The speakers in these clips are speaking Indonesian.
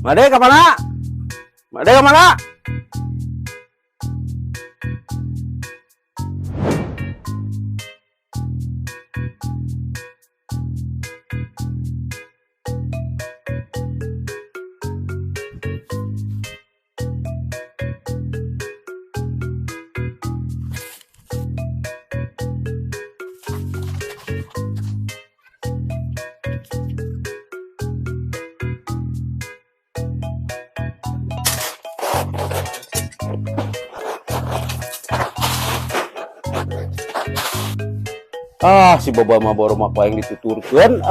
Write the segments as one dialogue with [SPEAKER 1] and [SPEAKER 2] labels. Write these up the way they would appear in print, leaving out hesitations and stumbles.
[SPEAKER 1] Made kemana? Made kemana? Si Boba mah baru mah paling dituturkeun.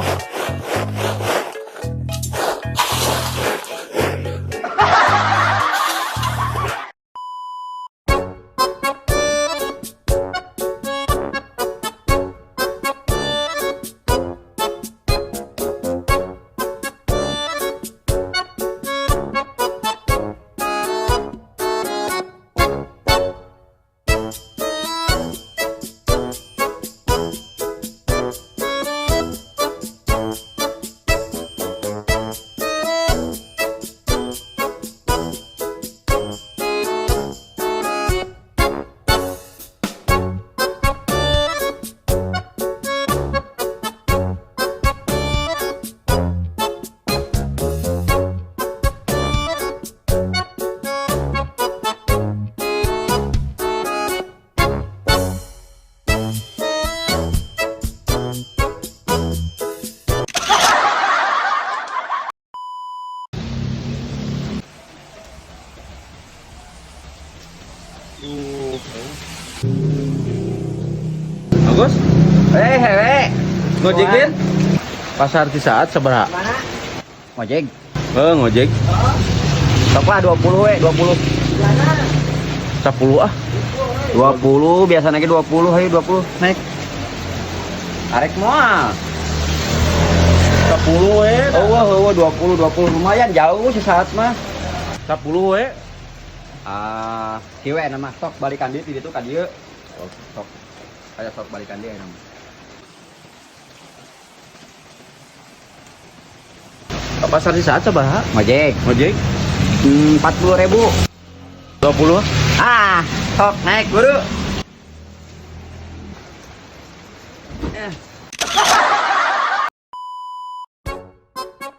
[SPEAKER 2] Bagus?
[SPEAKER 3] Hehehe.
[SPEAKER 2] Ngojek Din?
[SPEAKER 1] Pasar Cisaat sabaraha?
[SPEAKER 3] Mana? Ngojek.
[SPEAKER 1] Ngojek.
[SPEAKER 3] Sok lah 20 we, 20.
[SPEAKER 1] 10 ah.
[SPEAKER 3] 20 biasa naik 20, ayo 20 naik. Arek moal.
[SPEAKER 1] 10 we.
[SPEAKER 3] Oh, 20 lumayan jauh sesaat mah.
[SPEAKER 1] 10 we.
[SPEAKER 3] Kieu nama sok balikan deui di ditu ka dieu. Sok. Aya sok balikan deui nama.
[SPEAKER 1] Pasar Cisaat sabaraha?
[SPEAKER 3] Ngojek.
[SPEAKER 1] Ngojek.
[SPEAKER 3] 40.000.
[SPEAKER 1] 20.
[SPEAKER 3] Sok naik buru.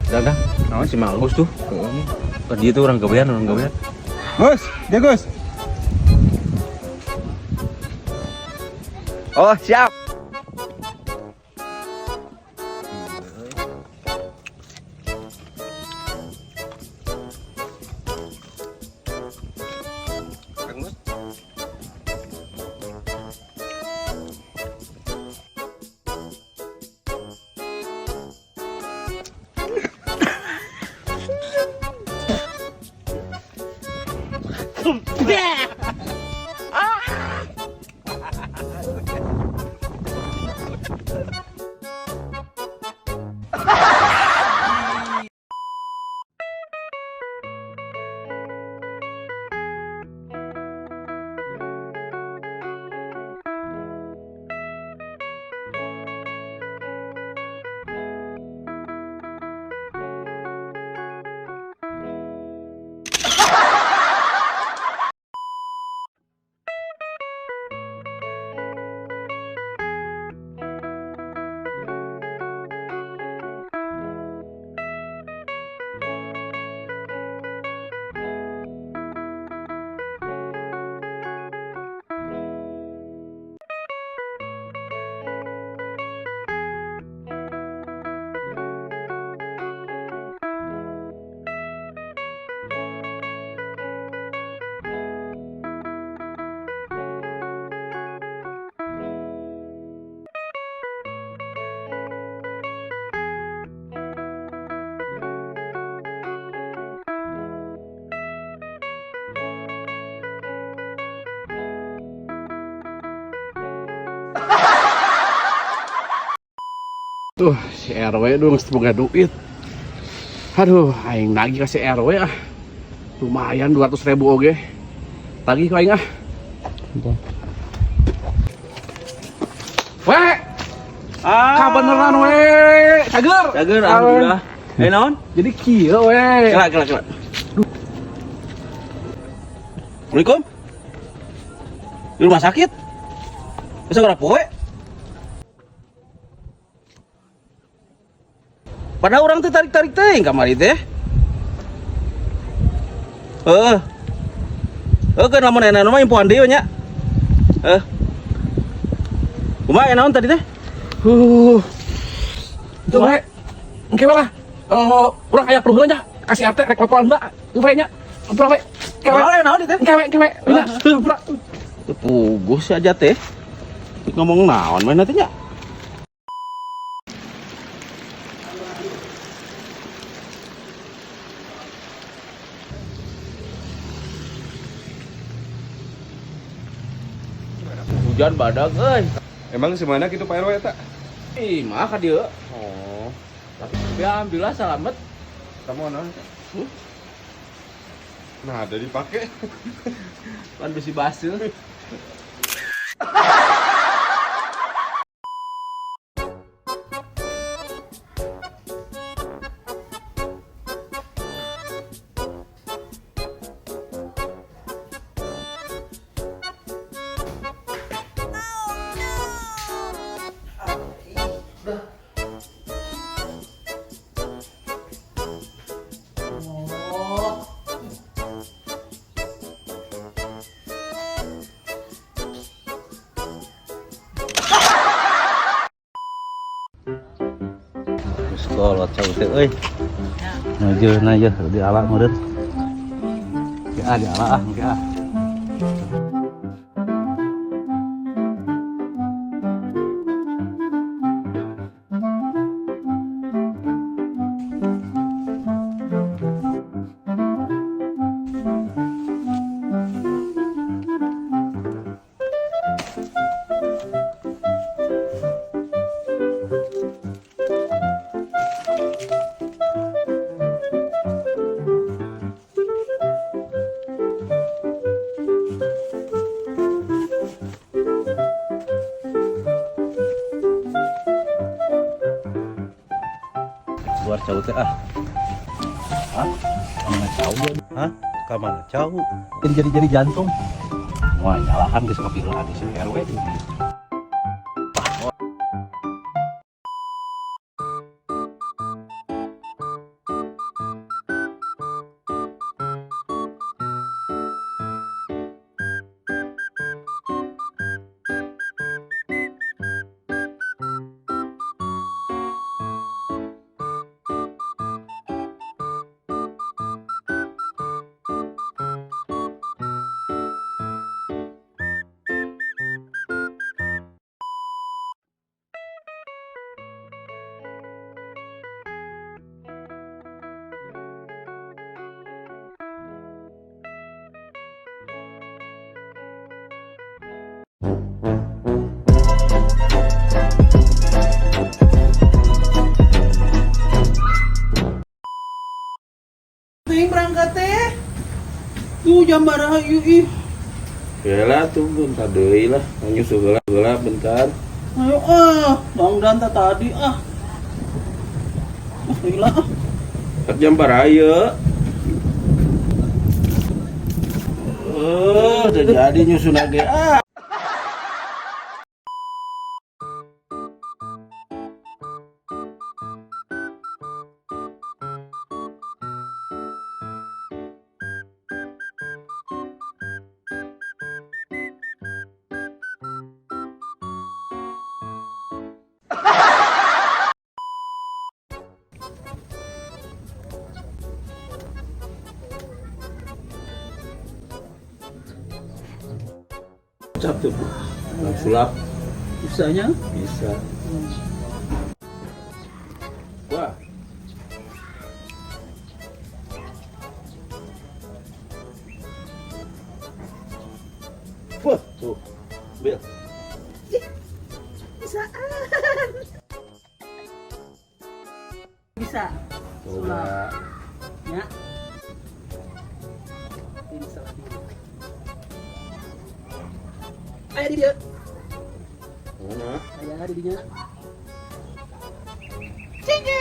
[SPEAKER 1] Dadah. Naon si Manggus tuh? Dia tuh orang gawean.
[SPEAKER 2] Gus, dia Gus.
[SPEAKER 3] Oh, siap.
[SPEAKER 1] Tuh, si RW tuh mesti boga duit. Aduh, aing nagih ka si RW ah. Lumayan 200.000 oge. Tagih ka aing ah. Kabeneran we. Cager.
[SPEAKER 3] Cager alhamdulillah. Naon?
[SPEAKER 1] Jadi kieu we.
[SPEAKER 3] Kela. Assalamualaikum. Di rumah sakit? Bisa berapa poe? Pada orang teh tarik-tarik teh kamari teh. Kan lamun enak mah impoan deui nya. Kumaha naon tadi teh?
[SPEAKER 1] Itu we. Engke lah. Urang aya perlu nya. Kasih arte rek laporan heula. Teu we nya. Urang we.
[SPEAKER 3] Kewe naon teh?
[SPEAKER 1] Kewe. Ina.
[SPEAKER 3] Puguh saja teh. Ngomong naon main nanti nya? Hujan badag euy.
[SPEAKER 2] Emang semana gitu Pak RW tak?
[SPEAKER 3] Ih, mah ka dieu. Oh. Tapi ya alhamdulillah selamat.
[SPEAKER 2] Kamu naon? Nah, ada dipakai.
[SPEAKER 3] Kan besi basil. Sekolah cewek teh euy. Nah je di ala meureun. Ya di ala engke ah. Luar jauh teh ah. Hah? Mana jauh ya? Hah? Ka mana jauh? Jadi jantung. Wah, nyalahan geus kepilaan di sini RW.
[SPEAKER 4] Ting berangkat teh. Tuh jam baraha ieu ih.
[SPEAKER 3] Yalah tuh bentar deui lah. Nyusul heula bentar.
[SPEAKER 4] Ayo Bang Danta tadi gila
[SPEAKER 3] Jam baraha udah jadi nyusun lagi cap tuh sulap
[SPEAKER 4] bisanya
[SPEAKER 3] bisa. Wah. Wah, tuh. Bil.
[SPEAKER 4] bisa
[SPEAKER 3] Coba.
[SPEAKER 4] ya bisa ayo di dia
[SPEAKER 3] Mana?
[SPEAKER 4] ayo di dinya
[SPEAKER 5] Cing.